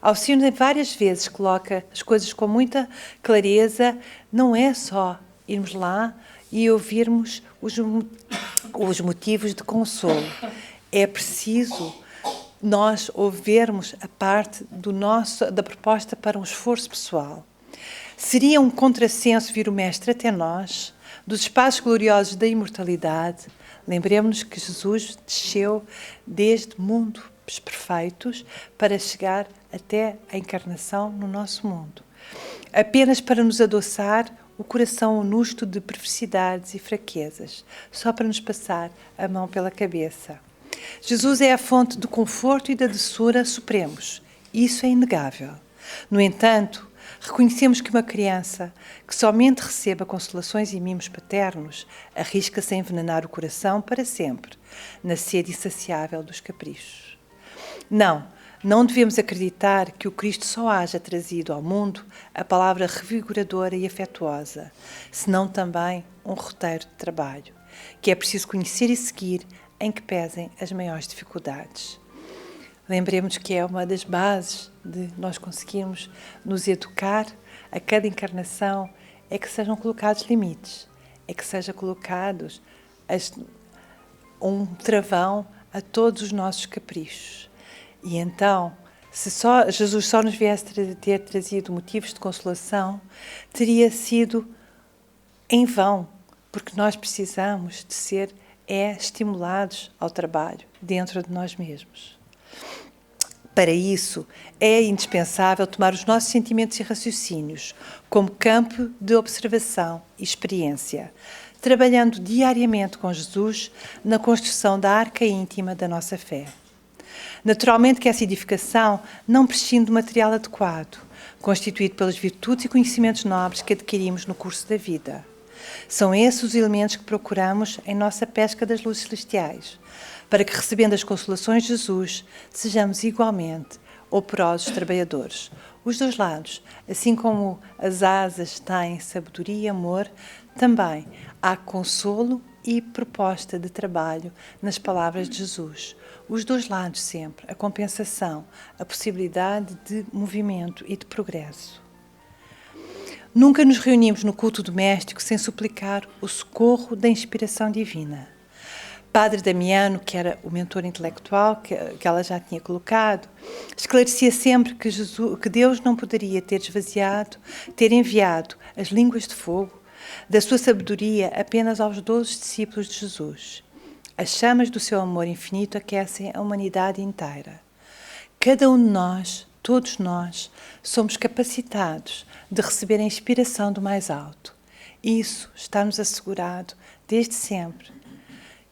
Alcione várias vezes coloca as coisas com muita clareza, não é só irmos lá e ouvirmos os motivos de consolo. É preciso nós ouvirmos a parte da proposta para um esforço pessoal. Seria um contrassenso vir o Mestre até nós, dos espaços gloriosos da imortalidade. Lembremos-nos que Jesus desceu desde mundos perfeitos para chegar até a encarnação no nosso mundo, apenas para nos adoçar o coração honesto de perversidades e fraquezas, só para nos passar a mão pela cabeça. Jesus é a fonte do conforto e da doçura supremos. Isso é inegável. No entanto, reconhecemos que uma criança que somente receba consolações e mimos paternos arrisca-se a envenenar o coração para sempre, na sede insaciável dos caprichos. Não devemos acreditar que o Cristo só haja trazido ao mundo a palavra revigoradora e afetuosa, senão também um roteiro de trabalho, que é preciso conhecer e seguir, em que pesem as maiores dificuldades. Lembremos que é uma das bases de nós conseguirmos nos educar a cada encarnação, é que sejam colocados limites, é que seja colocados um travão a todos os nossos caprichos. E então, se Jesus só nos viesse ter trazido motivos de consolação, teria sido em vão, porque nós precisamos de ser estimulados ao trabalho dentro de nós mesmos. Para isso, é indispensável tomar os nossos sentimentos e raciocínios como campo de observação e experiência, trabalhando diariamente com Jesus na construção da arca íntima da nossa fé. Naturalmente que essa edificação não prescinde do material adequado, constituído pelas virtudes e conhecimentos nobres que adquirimos no curso da vida. São esses os elementos que procuramos em nossa pesca das luzes celestiais, para que, recebendo as consolações de Jesus, sejamos igualmente operosos trabalhadores. Os dois lados, assim como as asas têm sabedoria e amor, também há consolo e proposta de trabalho nas palavras de Jesus. Os dois lados sempre, a compensação, a possibilidade de movimento e de progresso. Nunca nos reunimos no culto doméstico sem suplicar o socorro da inspiração divina. Padre Damiano, que era o mentor intelectual que ela já tinha colocado, esclarecia sempre que Deus não poderia ter enviado as línguas de fogo da sua sabedoria apenas aos 12 discípulos de Jesus. As chamas do seu amor infinito aquecem a humanidade inteira. Cada um de nós, todos nós, somos capacitados de receber a inspiração do mais alto. Isso está-nos assegurado desde sempre.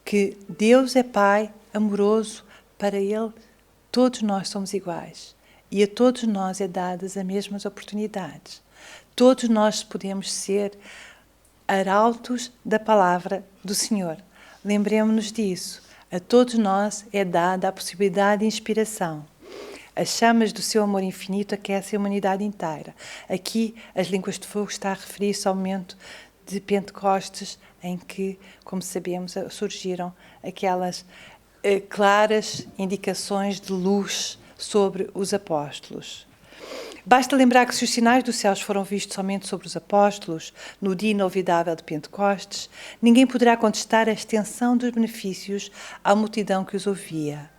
Que Deus é Pai amoroso, para Ele todos nós somos iguais e a todos nós é dadas as mesmas oportunidades. Todos nós podemos ser arautos da palavra do Senhor. Lembremos-nos disso. A todos nós é dada a possibilidade de inspiração. As chamas do seu amor infinito aquecem a humanidade inteira. Aqui, as línguas de fogo está a referir-se ao momento de Pentecostes, em que, como sabemos, surgiram aquelas claras indicações de luz sobre os apóstolos. Basta lembrar que se os sinais dos céus foram vistos somente sobre os apóstolos, no dia inovidável de Pentecostes, ninguém poderá contestar a extensão dos benefícios à multidão que os ouvia,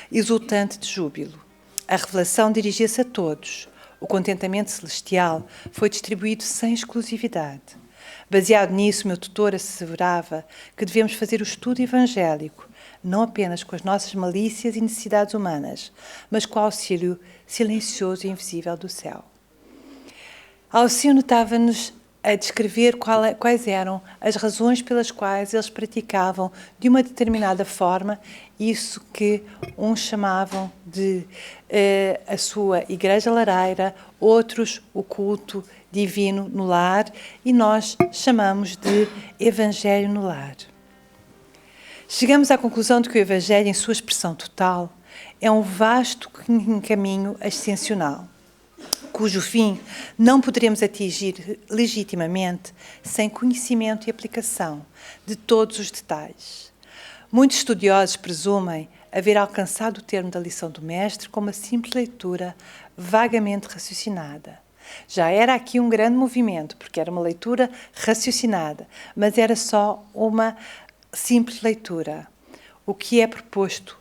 exultante de júbilo. A revelação dirigia-se a todos. O contentamento celestial foi distribuído sem exclusividade. Baseado nisso, meu tutor asseverava que devemos fazer o estudo evangélico, não apenas com as nossas malícias e necessidades humanas, mas com o auxílio silencioso e invisível do céu. Alcione estava-nos a descrever quais eram as razões pelas quais eles praticavam de uma determinada forma isso que uns chamavam de a sua igreja lareira, outros o culto divino no lar, e nós chamamos de Evangelho no lar. Chegamos à conclusão de que o Evangelho, em sua expressão total, é um vasto caminho ascensional, cujo fim não poderemos atingir legitimamente sem conhecimento e aplicação de todos os detalhes. Muitos estudiosos presumem haver alcançado o termo da lição do Mestre com uma simples leitura vagamente raciocinada. Já era aqui um grande movimento, porque era uma leitura raciocinada, mas era só uma simples leitura. O que é proposto,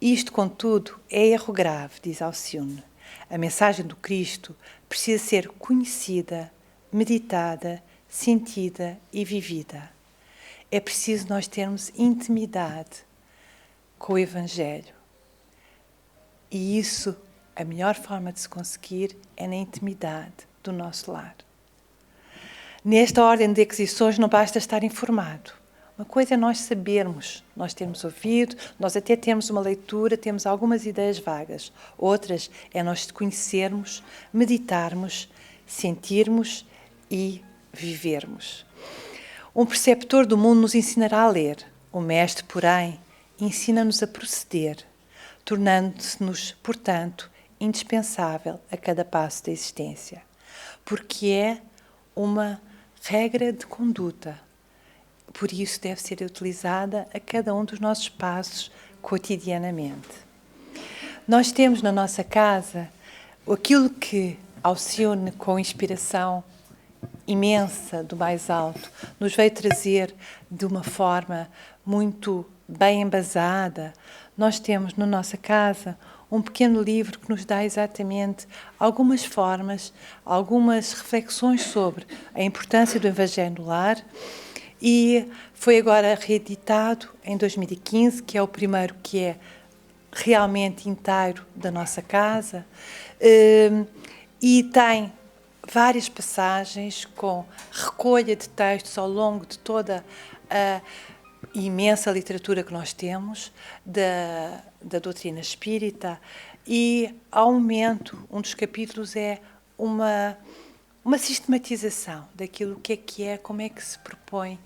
isto, contudo, é erro grave, diz Alcione. A mensagem do Cristo precisa ser conhecida, meditada, sentida e vivida. É preciso nós termos intimidade com o Evangelho. E isso, a melhor forma de se conseguir é na intimidade do nosso lar. Nesta ordem de aquisições não basta estar informado. Uma coisa é nós sabermos, nós termos ouvido, nós até temos uma leitura, temos algumas ideias vagas. Outras é nós conhecermos, meditarmos, sentirmos e vivermos. Um preceptor do mundo nos ensinará a ler. O mestre, porém, ensina-nos a proceder, tornando-se-nos, portanto, indispensável a cada passo da existência, porque é uma regra de conduta. Por isso deve ser utilizada a cada um dos nossos passos cotidianamente. Nós temos na nossa casa aquilo que Alcione, com inspiração imensa do mais alto, nos veio trazer de uma forma muito bem embasada. Nós temos na nossa casa um pequeno livro que nos dá exatamente algumas formas, algumas reflexões sobre a importância do Evangelho no lar, e foi agora reeditado em 2015, que é o primeiro que é realmente inteiro da nossa casa, e tem várias passagens com recolha de textos ao longo de toda a imensa literatura que nós temos da doutrina espírita, e ao momento um dos capítulos é uma sistematização daquilo que é, como é que se propõe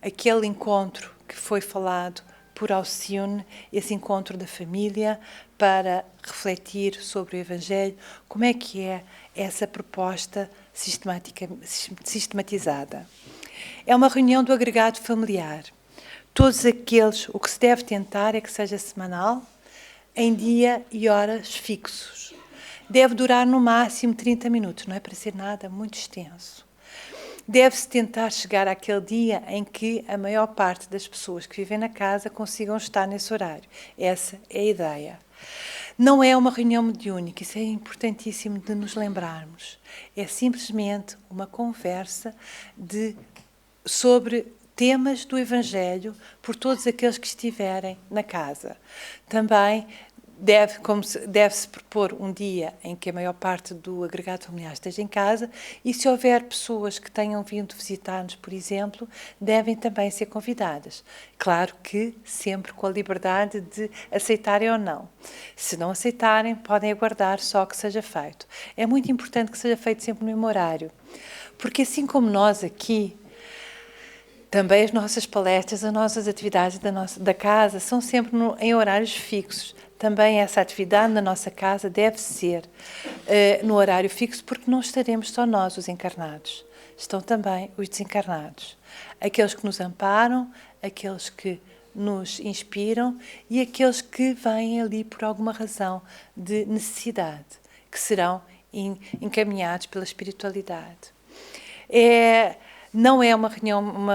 aquele encontro que foi falado por Alcione, esse encontro da família para refletir sobre o Evangelho. Como é que é essa proposta sistematizada? É uma reunião do agregado familiar. Todos aqueles, o que se deve tentar é que seja semanal, em dia e horas fixos. Deve durar no máximo 30 minutos, não é para ser nada muito extenso. Deve-se tentar chegar àquele dia em que a maior parte das pessoas que vivem na casa consigam estar nesse horário. Essa é a ideia. Não é uma reunião mediúnica, isso é importantíssimo de nos lembrarmos. É simplesmente uma conversa sobre temas do Evangelho por todos aqueles que estiverem na casa. Também deve-se propor um dia em que a maior parte do agregado familiar esteja em casa, e se houver pessoas que tenham vindo visitar-nos, por exemplo, devem também ser convidadas. Claro que sempre com a liberdade de aceitarem ou não. Se não aceitarem, podem aguardar só que seja feito. É muito importante que seja feito sempre no mesmo horário, porque assim como nós aqui, também as nossas palestras, as nossas atividades da casa são sempre em horários fixos. Também essa atividade na nossa casa deve ser no horário fixo, porque não estaremos só nós, os encarnados. Estão também os desencarnados. Aqueles que nos amparam, aqueles que nos inspiram e aqueles que vêm ali por alguma razão de necessidade, que serão encaminhados pela espiritualidade. Não é uma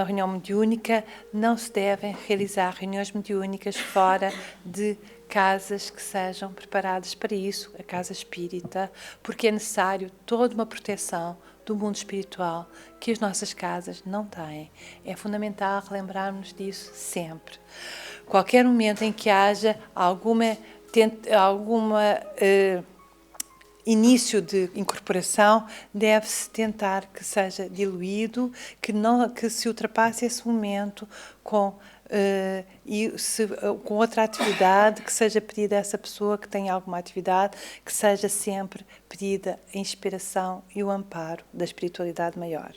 reunião mediúnica, não se devem realizar reuniões mediúnicas fora de casas que sejam preparadas para isso, a casa espírita, porque é necessário toda uma proteção do mundo espiritual que as nossas casas não têm. É fundamental relembrarmos disso sempre. Qualquer momento em que haja alguma início de incorporação, deve-se tentar que seja diluído, que se ultrapasse esse momento com outra atividade, que seja pedida a essa pessoa que tenha alguma atividade, que seja sempre pedida a inspiração e o amparo da espiritualidade maior.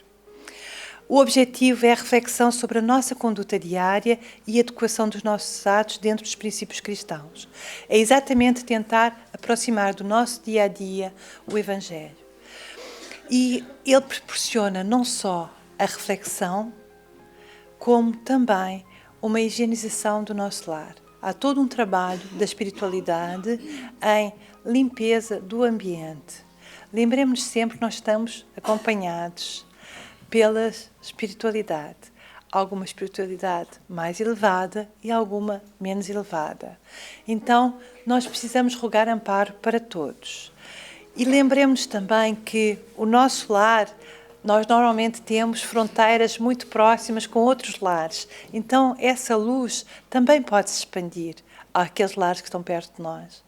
O objetivo é a reflexão sobre a nossa conduta diária e a adequação dos nossos atos dentro dos princípios cristãos. É exatamente tentar aproximar do nosso dia-a-dia o Evangelho. E ele proporciona não só a reflexão, como também uma higienização do nosso lar. Há todo um trabalho da espiritualidade em limpeza do ambiente. Lembremos sempre que nós estamos acompanhados pela espiritualidade. Alguma espiritualidade mais elevada e alguma menos elevada. Então, nós precisamos rogar amparo para todos. E lembremos também que o nosso lar, nós normalmente temos fronteiras muito próximas com outros lares. Então, essa luz também pode se expandir àqueles lares que estão perto de nós.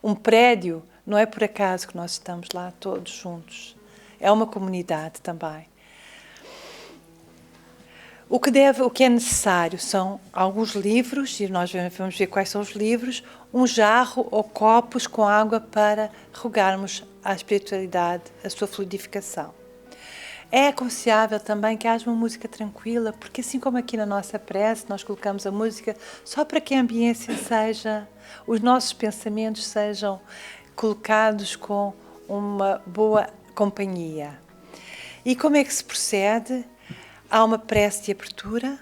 Um prédio, não é por acaso que nós estamos lá todos juntos. É uma comunidade também. O que é necessário são alguns livros, e nós vamos ver quais são os livros, um jarro ou copos com água para rogarmos à espiritualidade a sua fluidificação. É aconselhável também que haja uma música tranquila, porque assim como aqui na nossa prece nós colocamos a música só para que a ambiência seja, os nossos pensamentos sejam colocados com uma boa companhia. E como é que se procede? Há uma prece de abertura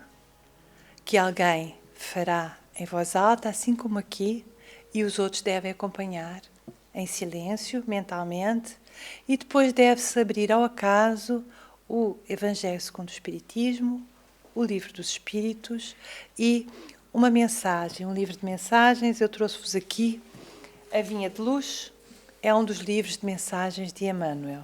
que alguém fará em voz alta, assim como aqui, e os outros devem acompanhar em silêncio, mentalmente, e depois deve-se abrir ao acaso o Evangelho segundo o Espiritismo, o Livro dos Espíritos e uma mensagem, um livro de mensagens. Eu trouxe-vos aqui a Vinha de Luz, é um dos livros de mensagens de Emmanuel.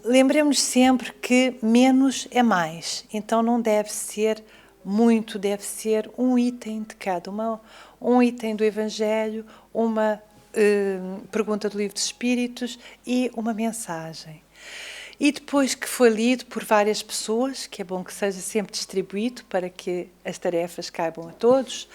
Lembremos sempre que menos é mais, então não deve ser muito, deve ser um item de cada, um item do Evangelho, uma pergunta do Livro dos Espíritos e uma mensagem. E depois que foi lido por várias pessoas, que é bom que seja sempre distribuído para que as tarefas caibam a todos,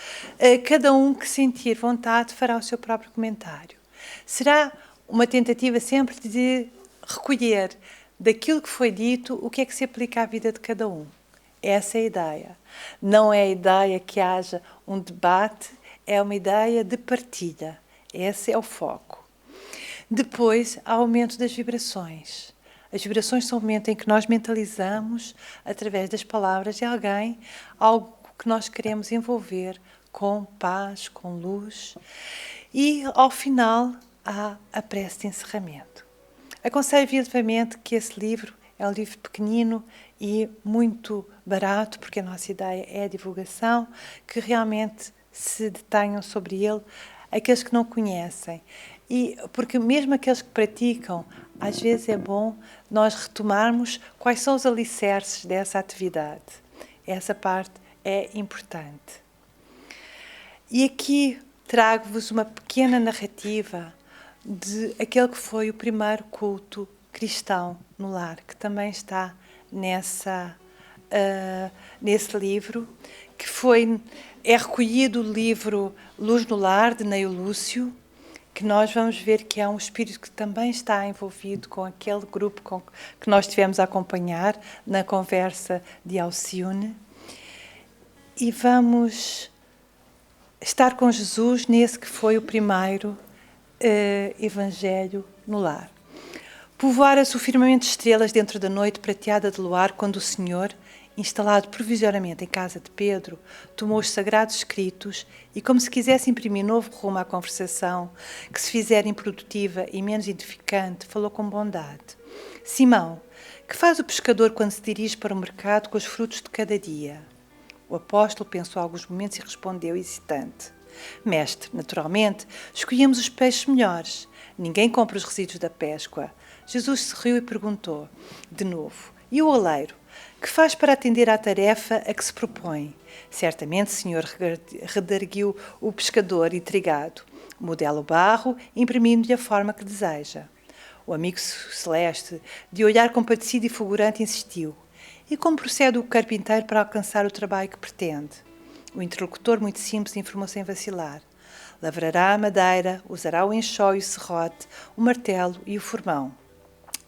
cada um que sentir vontade fará o seu próprio comentário. Será uma tentativa sempre de recolher daquilo que foi dito o que é que se aplica à vida de cada um. Essa é a ideia. Não é a ideia que haja um debate, é uma ideia de partilha. Esse é o foco. Depois, há o aumento das vibrações. As vibrações são o momento em que nós mentalizamos, através das palavras de alguém, algo que nós queremos envolver com paz, com luz. E, ao final, há a prece de encerramento. Aconselho vivamente que esse livro é um livro pequenino e muito barato, porque a nossa ideia é a divulgação, que realmente se detenham sobre ele aqueles que não conhecem. E porque mesmo aqueles que praticam, às vezes é bom nós retomarmos quais são os alicerces dessa atividade. Essa parte é importante. E aqui trago-vos uma pequena narrativa de aquele que foi o primeiro culto cristão no lar, que também está nesse livro, que é recolhido o livro Luz no Lar, de Neio Lúcio, que nós vamos ver que é um espírito que também está envolvido com aquele grupo que nós tivemos a acompanhar na conversa de Alcione. E vamos estar com Jesus nesse que foi o primeiro Evangelho no lar. Povoara-se o firmamento de estrelas dentro da noite prateada de luar, quando o Senhor, instalado provisoriamente em casa de Pedro, tomou os sagrados escritos e, como se quisesse imprimir novo rumo à conversação, que se fizera improdutiva e menos edificante, falou com bondade. Simão, que faz o pescador quando se dirige para o mercado com os frutos de cada dia? O apóstolo pensou alguns momentos e respondeu, hesitante: Mestre, naturalmente, escolhemos os peixes melhores. Ninguém compra os resíduos da Páscoa. Jesus se riu e perguntou, de novo, e o oleiro? Que faz para atender à tarefa a que se propõe? Certamente, Senhor, redarguiu o pescador intrigado. Modela o barro, imprimindo-lhe a forma que deseja. O amigo celeste, de olhar compadecido e fulgurante, insistiu. E como procede o carpinteiro para alcançar o trabalho que pretende? O interlocutor, muito simples, informou sem vacilar. Lavrará a madeira, usará o enxó e o serrote, o martelo e o formão.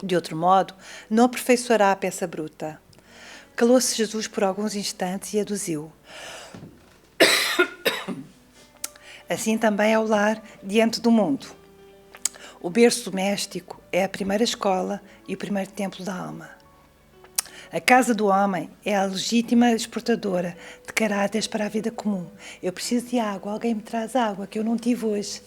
De outro modo, não aperfeiçoará a peça bruta. Calou-se Jesus por alguns instantes e aduziu. Assim também é o lar diante do mundo. O berço doméstico é a primeira escola e o primeiro templo da alma. A casa do homem é a legítima exportadora de caráteres para a vida comum. Eu preciso de água, alguém me traz água, que eu não tive hoje.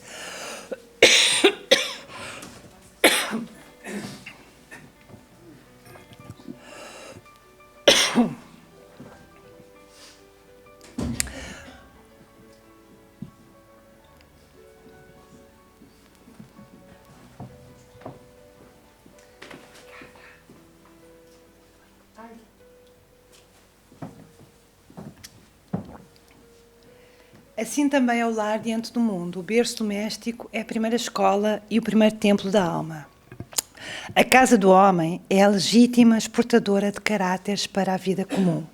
Assim também é o lar diante do mundo. O berço doméstico é a primeira escola e o primeiro templo da alma. A casa do homem é a legítima exportadora de caráteres para a vida comum.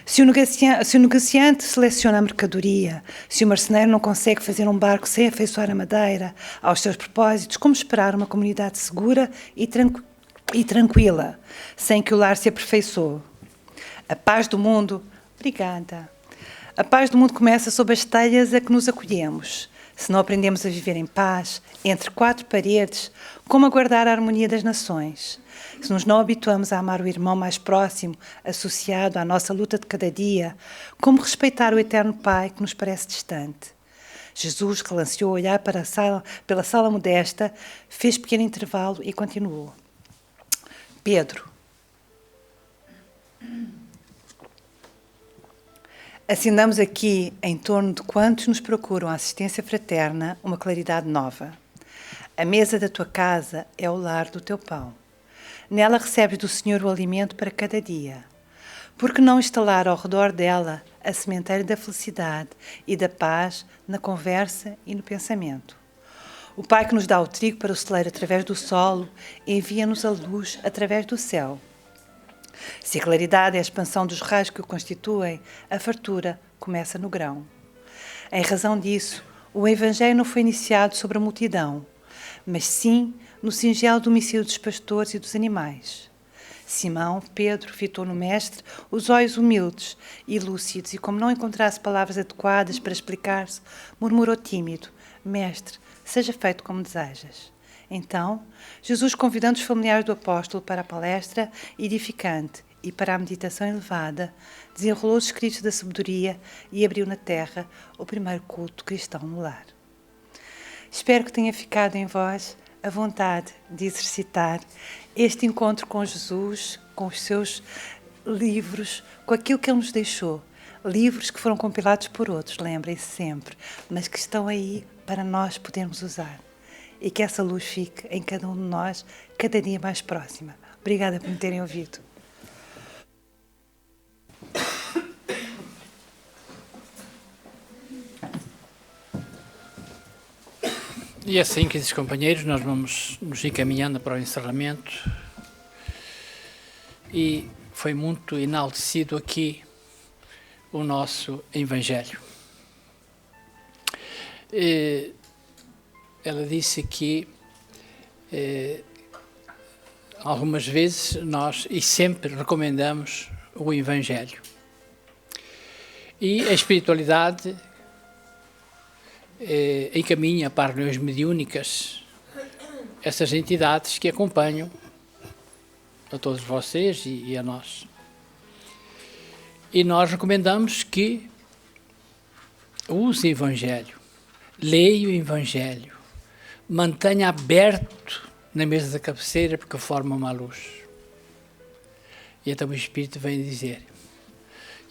Se o negociante seleciona a mercadoria, se o marceneiro não consegue fazer um barco sem afeiçoar a madeira aos seus propósitos, como esperar uma comunidade segura e tranquila, sem que o lar se aperfeiçoe? A paz do mundo... Obrigada. A paz do mundo começa sob as telhas a que nos acolhemos. Se não aprendemos a viver em paz, entre quatro paredes, como aguardar a harmonia das nações? Se nos não habituamos a amar o irmão mais próximo, associado à nossa luta de cada dia, como respeitar o eterno Pai que nos parece distante? Jesus relanceou o olhar pela sala modesta, fez pequeno intervalo e continuou. Pedro. Assinamos aqui, em torno de quantos nos procuram a assistência fraterna, uma claridade nova. A mesa da tua casa é o lar do teu pão. Nela recebes do Senhor o alimento para cada dia. Por que não instalar ao redor dela a sementeira da felicidade e da paz na conversa e no pensamento? O Pai que nos dá o trigo para o celeiro através do solo, envia-nos a luz através do céu. Se a claridade é a expansão dos raios que o constituem, a fartura começa no grão. Em razão disso, o Evangelho não foi iniciado sobre a multidão, mas sim no singelo domicílio dos pastores e dos animais. Simão, Pedro, fitou no mestre os olhos humildes e lúcidos, e como não encontrasse palavras adequadas para explicar-se, murmurou tímido: Mestre, seja feito como desejas. Então, Jesus, convidando os familiares do apóstolo para a palestra edificante e para a meditação elevada, desenrolou os escritos da sabedoria e abriu na terra o primeiro culto cristão no lar. Espero que tenha ficado em vós a vontade de exercitar este encontro com Jesus, com os seus livros, com aquilo que Ele nos deixou. Livros que foram compilados por outros, lembrem-se sempre, mas que estão aí para nós podermos usar. E que essa luz fique em cada um de nós, cada dia mais próxima. Obrigada por me terem ouvido. E assim, queridos companheiros, nós vamos nos encaminhando para o encerramento. E foi muito enaltecido aqui o nosso Evangelho. Ela disse que algumas vezes nós e sempre recomendamos o Evangelho. E a espiritualidade encaminha para as reuniões mediúnicas essas entidades que acompanham a todos vocês e a nós. E nós recomendamos que use o Evangelho, leia o Evangelho, mantenha aberto na mesa da cabeceira, porque forma uma luz. E então o Espírito vem dizer,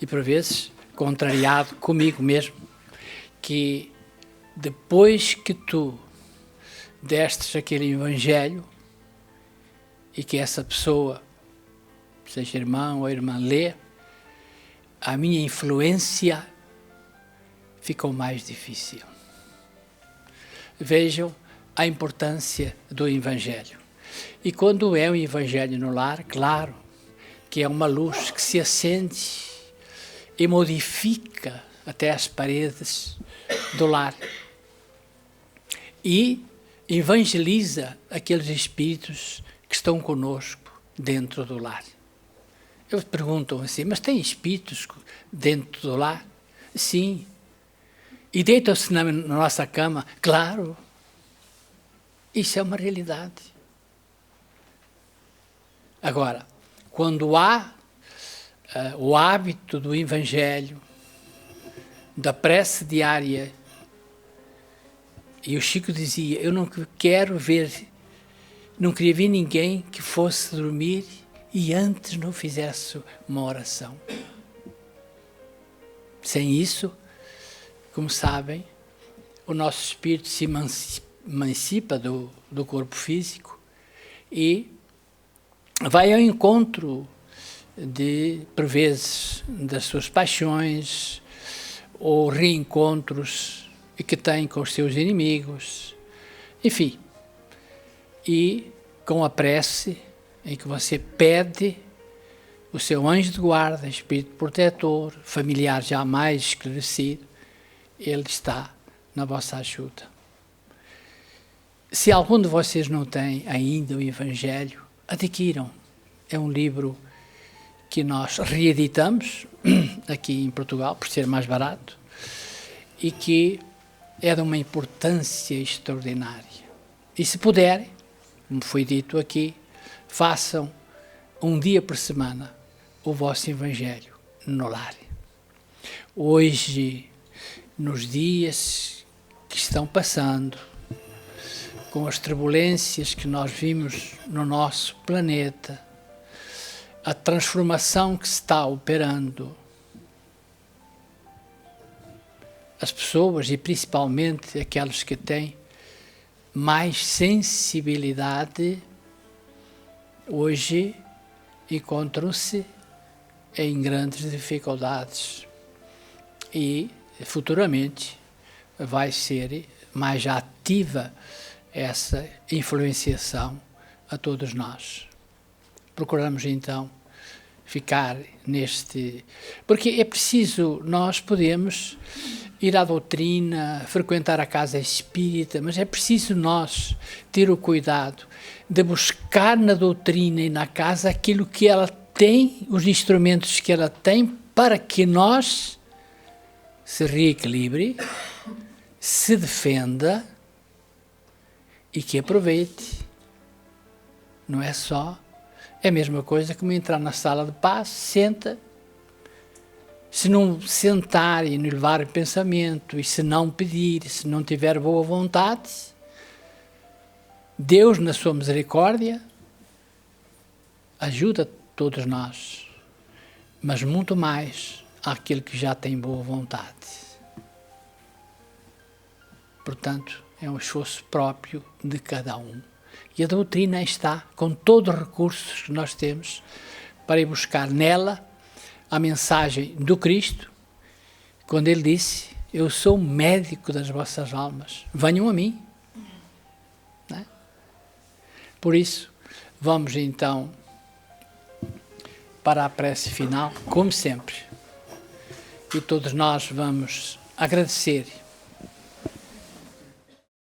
e por vezes contrariado comigo mesmo, que depois que tu destes aquele Evangelho e que essa pessoa, seja irmão ou irmã, lê, a minha influência ficou mais difícil. Vejam a importância do Evangelho. E quando é um Evangelho no lar, claro que é uma luz que se acende e modifica até as paredes do lar. E evangeliza aqueles espíritos que estão conosco dentro do lar. Eles perguntam assim, mas tem espíritos dentro do lar? Sim. E deitam-se na nossa cama? Claro. Isso é uma realidade. Agora, quando há o hábito do Evangelho, da prece diária, e o Chico dizia, eu não queria ver ninguém que fosse dormir e antes não fizesse uma oração. Sem isso, como sabem, o nosso espírito se emancipa do corpo físico e vai ao encontro por vezes, das suas paixões ou reencontros que tem com os seus inimigos, enfim. E com a prece em que você pede o seu anjo de guarda, espírito protetor, familiar jamais esclarecido, ele está na vossa ajuda. Se algum de vocês não tem ainda o Evangelho, adquiram. É um livro que nós reeditamos aqui em Portugal, por ser mais barato, e que é de uma importância extraordinária. E se puderem, como foi dito aqui, façam um dia por semana o vosso Evangelho no lar. Hoje, nos dias que estão passando, com as turbulências que nós vimos no nosso planeta, a transformação que se está operando, as pessoas, e principalmente aquelas que têm mais sensibilidade, hoje encontram-se em grandes dificuldades e futuramente vai ser mais ativa essa influenciação a todos nós. Procuramos então ficar neste... Porque é preciso, nós podemos ir à doutrina, frequentar a casa espírita, mas é preciso nós ter o cuidado de buscar na doutrina e na casa aquilo que ela tem, os instrumentos que ela tem, para que nós se reequilibre, se defenda e que aproveite. Não é só, é a mesma coisa como entrar na sala de paz, senta. Se não sentar e não levar pensamento, e se não pedir, se não tiver boa vontade, Deus, na sua misericórdia, ajuda todos nós, mas muito mais àquele que já tem boa vontade. Portanto, é um esforço próprio de cada um. E a doutrina está com todos os recursos que nós temos para ir buscar nela a mensagem do Cristo, quando ele disse: eu sou médico das vossas almas, venham a mim. Não é? Por isso, vamos então para a prece final, como sempre. E todos nós vamos agradecer